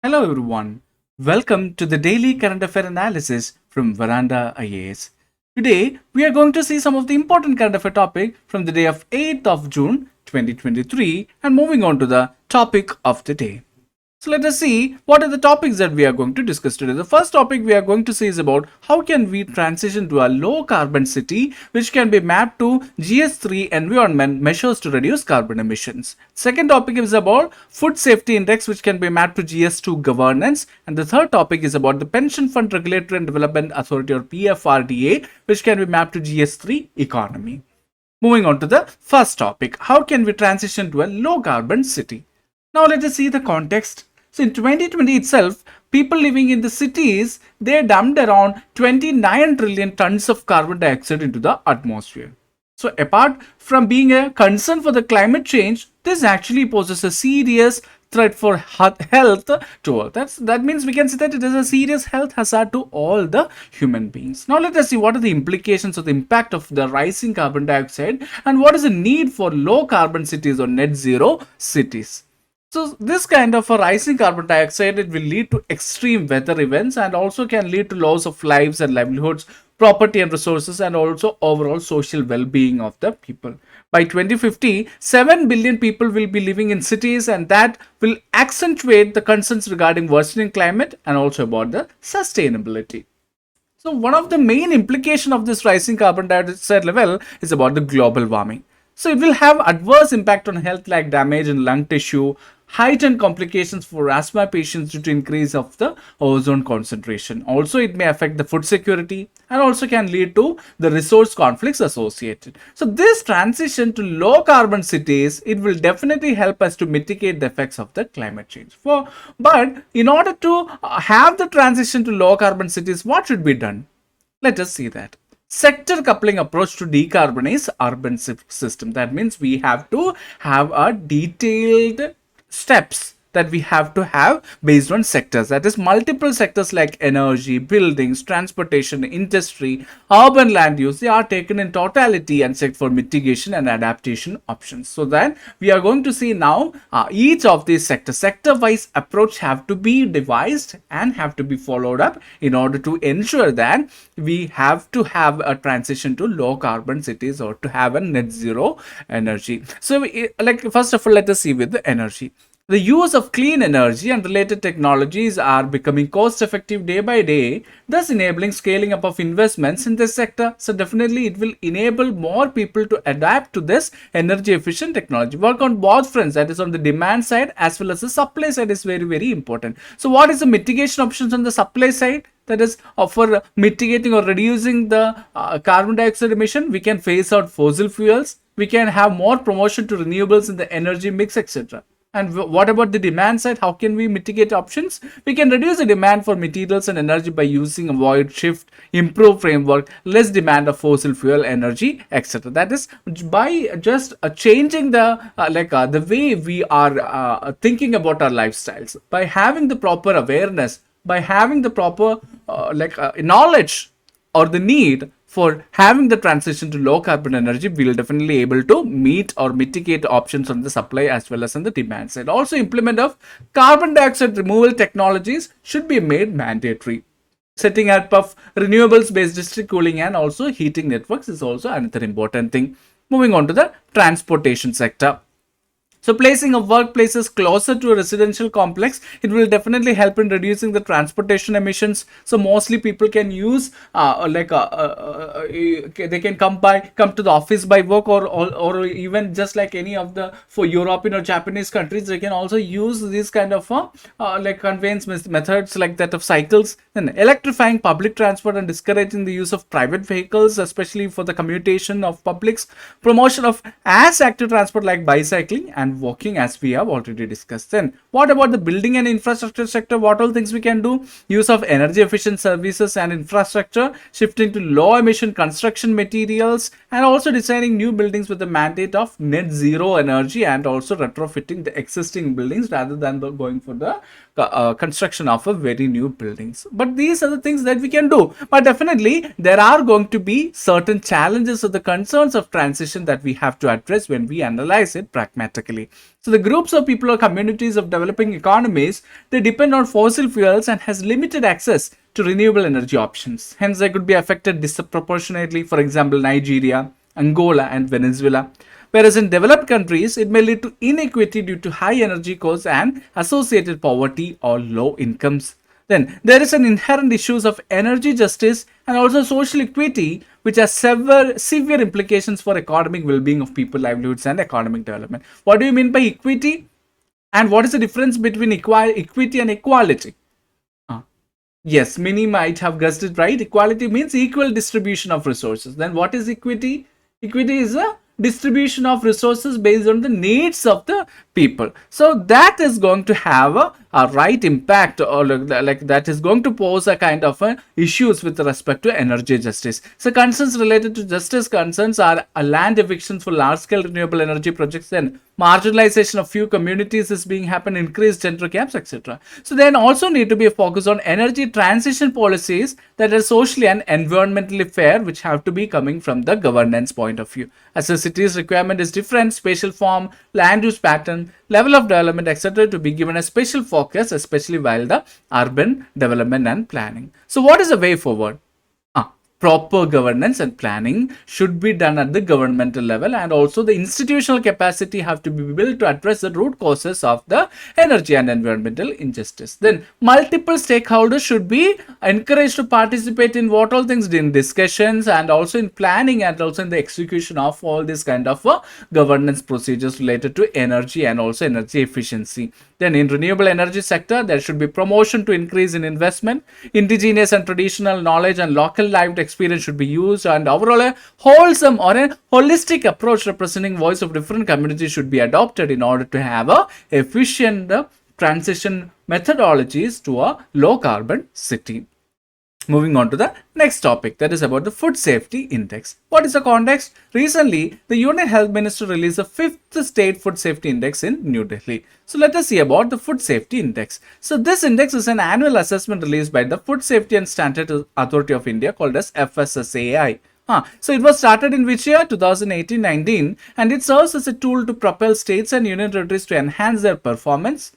Hello everyone. Welcome to the daily current affair analysis from Veranda IAS. Today we are going to see some of the important current affair topic from the day of 8th of June 2023 and moving on to the topic of the day. So let us see what are the topics that we are going to discuss today. The first topic we are going to see is about how can we transition to a low carbon city which can be mapped to GS3 environment measures to reduce carbon emissions. Second topic is about food safety index which can be mapped to GS2 governance, and the third topic is about the pension fund regulatory and development authority or PFRDA which can be mapped to GS3 economy. Moving on to the first topic, how can we transition to a low carbon city? Now let us see the context. So in 2020 itself, people living in the cities, they dumped around 29 trillion tons of carbon dioxide into the atmosphere. So apart from being a concern for the climate change, this actually poses a serious threat for health to all. That means we can say that it is a serious health hazard to all the human beings. Now let us see what are the implications of the impact of the rising carbon dioxide and what is the need for low carbon cities or net zero cities. So this kind of a rising carbon dioxide, it will lead to extreme weather events and also can lead to loss of lives and livelihoods, property and resources, and also overall social well-being of the people. By 2050, 7 billion people will be living in cities, and that will accentuate the concerns regarding worsening climate and also about the sustainability. So one of the main implications of this rising carbon dioxide level is about the global warming. So it will have adverse impact on health like damage in lung tissue, heightened complications for asthma patients due to increase of the ozone concentration. Also, it may affect the food security and also can lead to the resource conflicts associated. So this transition to low carbon cities, it will definitely help us to mitigate the effects of the climate change. But in order to have the transition to low carbon cities, what should be done? Let us see that. Sector coupling approach to decarbonize urban system. That means we have to have a detailed steps that we have to have based on sectors, that is multiple sectors like energy, buildings, transportation, industry, urban land use, they are taken in totality and checked for mitigation and adaptation options. So that we are going to see now each of these sector wise approach have to be devised and have to be followed up in order to ensure that we have to have a transition to low carbon cities or to have a net zero energy. So first of all, let us see with the energy. The use of clean energy and related technologies are becoming cost effective day by day, thus enabling scaling up of investments in this sector. So definitely it will enable more people to adapt to this energy efficient technology. Work on both fronts, that is on the demand side as well as the supply side, is very, very important. So what is the mitigation options on the supply side? That is for mitigating or reducing the carbon dioxide emission, we can phase out fossil fuels, we can have more promotion to renewables in the energy mix, etc. And what about the demand side? How can we mitigate options? We can reduce the demand for materials and energy by using a void shift, improve framework, less demand of fossil fuel energy, etc. That is by just changing the way we are thinking about our lifestyles, by having the proper awareness, by having the proper knowledge or the need for having the transition to low carbon energy, we will definitely able to meet or mitigate options on the supply as well as on the demand side. Also, implement of carbon dioxide removal technologies should be made mandatory. Setting up of renewables based district cooling and also heating networks is also another important thing. Moving on to the transportation sector. So placing of workplaces closer to a residential complex, it will definitely help in reducing the transportation emissions. So mostly people can use they can come to the office by work, or even just like any of the for European or Japanese countries, they can also use these kind of conveyance methods like that of cycles. Then electrifying public transport and discouraging the use of private vehicles, especially for the commutation of publics. Promotion of as active transport like bicycling and walking, as we have already discussed. Then what about the building and infrastructure sector? What all things we can do? Use of energy efficient services and infrastructure, shifting to low emission construction materials, and also designing new buildings with the mandate of net zero energy, and also retrofitting the existing buildings rather than going for the construction of a very new buildings. But these are the things that we can do. But definitely there are going to be certain challenges or the concerns of transition that we have to address when we analyze it pragmatically. So the groups of people or communities of developing economies, they depend on fossil fuels and has limited access to renewable energy options. Hence, they could be affected disproportionately. For example, Nigeria, Angola, and Venezuela. Whereas in developed countries, it may lead to inequity due to high energy costs and associated poverty or low incomes. Then there is an inherent issues of energy justice and also social equity, which has severe implications for economic well-being of people, livelihoods, and economic development. What do you mean by equity? And what is the difference between equity and equality? Yes, many might have guessed it right. Equality means equal distribution of resources. Then what is equity? Equity is a distribution of resources based on the needs of the people. So that is going to have a right impact, or like that is going to pose a kind of issues with respect to energy justice. So concerns related to justice concerns are land evictions for large scale renewable energy projects, then marginalization of few communities is being happen, increased gender gaps, etc. So then also need to be a focus on energy transition policies that are socially and environmentally fair, which have to be coming from the governance point of view. As a city's requirement is different, spatial form, land use pattern, level of development, etc., to be given a special focus, especially while the urban development and planning. So what is the way forward? Proper governance and planning should be done at the governmental level, and also the institutional capacity have to be built to address the root causes of the energy and environmental injustice. Then multiple stakeholders should be encouraged to participate in what all things in discussions and also in planning and also in the execution of all these kind of governance procedures related to energy and also energy efficiency. Then in renewable energy sector, there should be promotion to increase in investment, indigenous and traditional knowledge and local lived experience should be used, and overall a wholesome or a holistic approach representing voice of different communities should be adopted in order to have a efficient transition methodologies to a low carbon city. Moving on to the next topic, that is about the Food Safety Index. What is the context? Recently, the Union Health Minister released the 5th State Food Safety Index in New Delhi. So let us see about the Food Safety Index. So this index is an annual assessment released by the Food Safety and Standard Authority of India, called as FSSAI. So it was started in which year? 2018-19, and it serves as a tool to propel states and union territories to enhance their performance,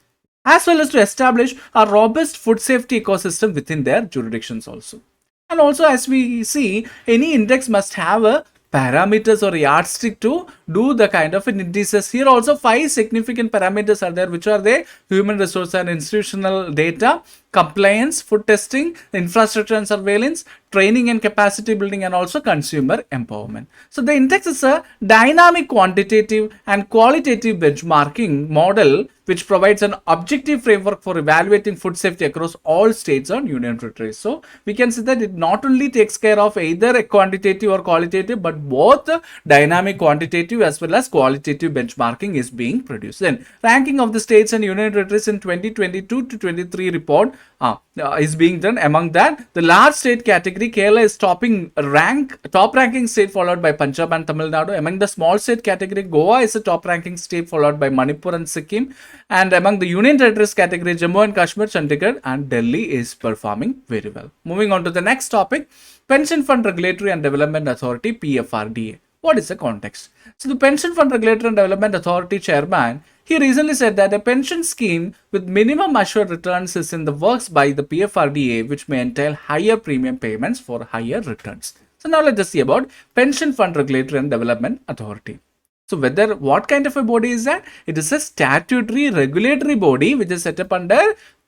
as well as to establish a robust food safety ecosystem within their jurisdictions also. And also, as we see, any index must have a parameters or yardstick to do the kind of an indices. Here also 5 significant parameters are there, which are the human resource and institutional data, compliance, food testing, infrastructure and surveillance, training and capacity building, and also consumer empowerment. So the index is a dynamic quantitative and qualitative benchmarking model which provides an objective framework for evaluating food safety across all states and union territories. So we can say that it not only takes care of either a quantitative or qualitative, but both dynamic quantitative as well as qualitative benchmarking is being produced. Then ranking of the states and union territories in 2022 to 23 report is being done. Among that, the large state category, Kerala is top ranking state, followed by Punjab and Tamil Nadu. Among the small state category, Goa is a top ranking state, followed by Manipur and Sikkim. And among the union territories category, Jammu and Kashmir, Chandigarh and Delhi is performing very well. Moving on to the next topic, Pension Fund Regulatory and Development Authority, PFRDA. What is the context? So the Pension Fund Regulatory and Development Authority chairman, he recently said that a pension scheme with minimum assured returns is in the works by the PFRDA, which may entail higher premium payments for higher returns. So now let us see about Pension Fund Regulatory and Development Authority. So what kind of a body is that? It is a statutory regulatory body which is set up under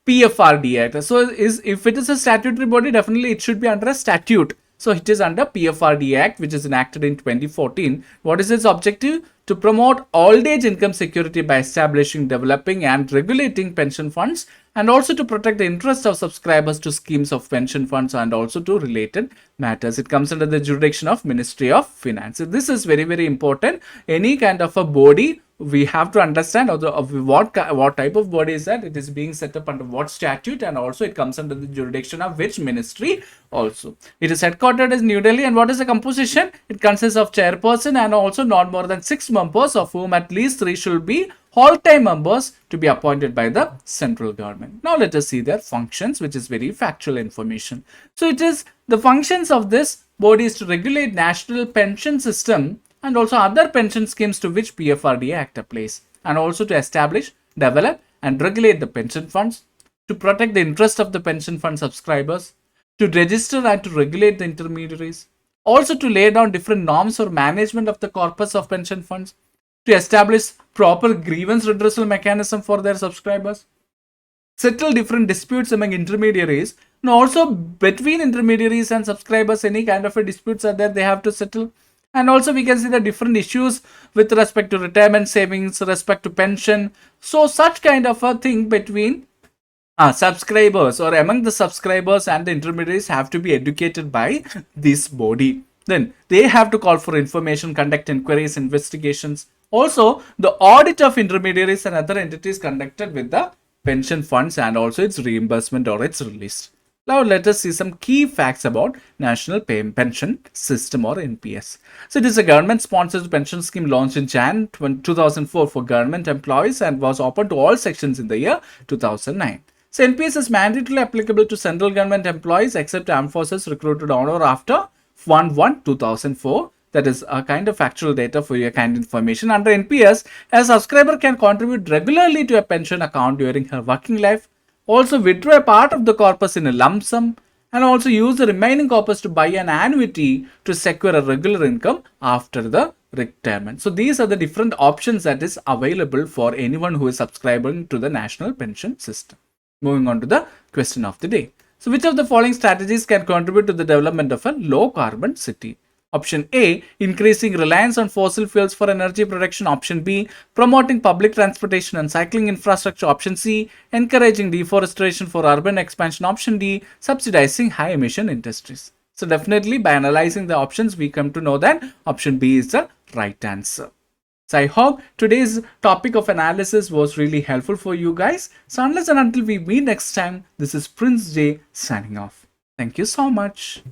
PFRDA Act. So if it is a statutory body, definitely it should be under a statute. So it is under PFRDA Act, which is enacted in 2014. What is its objective? To promote old age income security by establishing, developing and regulating pension funds, and also to protect the interest of subscribers to schemes of pension funds and also to related matters. It comes under the jurisdiction of Ministry of Finance. So this is very, very important. Any kind of a body, we have to understand what type of body is that, it is being set up under what statute, and also it comes under the jurisdiction of which ministry also. It is headquartered in New Delhi, and what is the composition? It consists of chairperson and also not more than 6 members, of whom at least 3 should be whole-time members to be appointed by the central government. Now let us see their functions, which is very factual information. So it is the functions of this body is to regulate national pension system and also other pension schemes to which PFRDA Act applies, and also to establish, develop and regulate the pension funds, to protect the interest of the pension fund subscribers, to register and to regulate the intermediaries, also to lay down different norms for management of the corpus of pension funds, to establish proper grievance redressal mechanism for their subscribers, settle different disputes among intermediaries, and also between intermediaries and subscribers, any kind of a disputes are there, they have to settle. And also we can see the different issues with respect to retirement savings, respect to pension. So such kind of a thing between subscribers or among the subscribers and the intermediaries have to be educated by this body. Then they have to call for information, conduct inquiries, investigations. Also, the audit of intermediaries and other entities conducted with the pension funds and also its reimbursement or its release. Now let us see some key facts about National Pension System or NPS. So it is a government-sponsored pension scheme launched in Jan 2004 for government employees and was open to all sections in the year 2009. So NPS is mandatorily applicable to central government employees except armed forces recruited on or after 1/1/2004. That is a kind of factual data for your kind information. Under NPS, a subscriber can contribute regularly to a pension account during her working life, also withdraw a part of the corpus in a lump sum, and also use the remaining corpus to buy an annuity to secure a regular income after the retirement. So these are the different options that is available for anyone who is subscribing to the national pension system. Moving on to the question of the day. So which of the following strategies can contribute to the development of a low carbon city? Option A, increasing reliance on fossil fuels for energy production. Option B, promoting public transportation and cycling infrastructure. Option C, encouraging deforestation for urban expansion. Option D, subsidizing high emission industries. So definitely by analyzing the options, we come to know that option B is the right answer. So I hope today's topic of analysis was really helpful for you guys. So unless and until we meet next time, this is Prince J signing off. Thank you so much.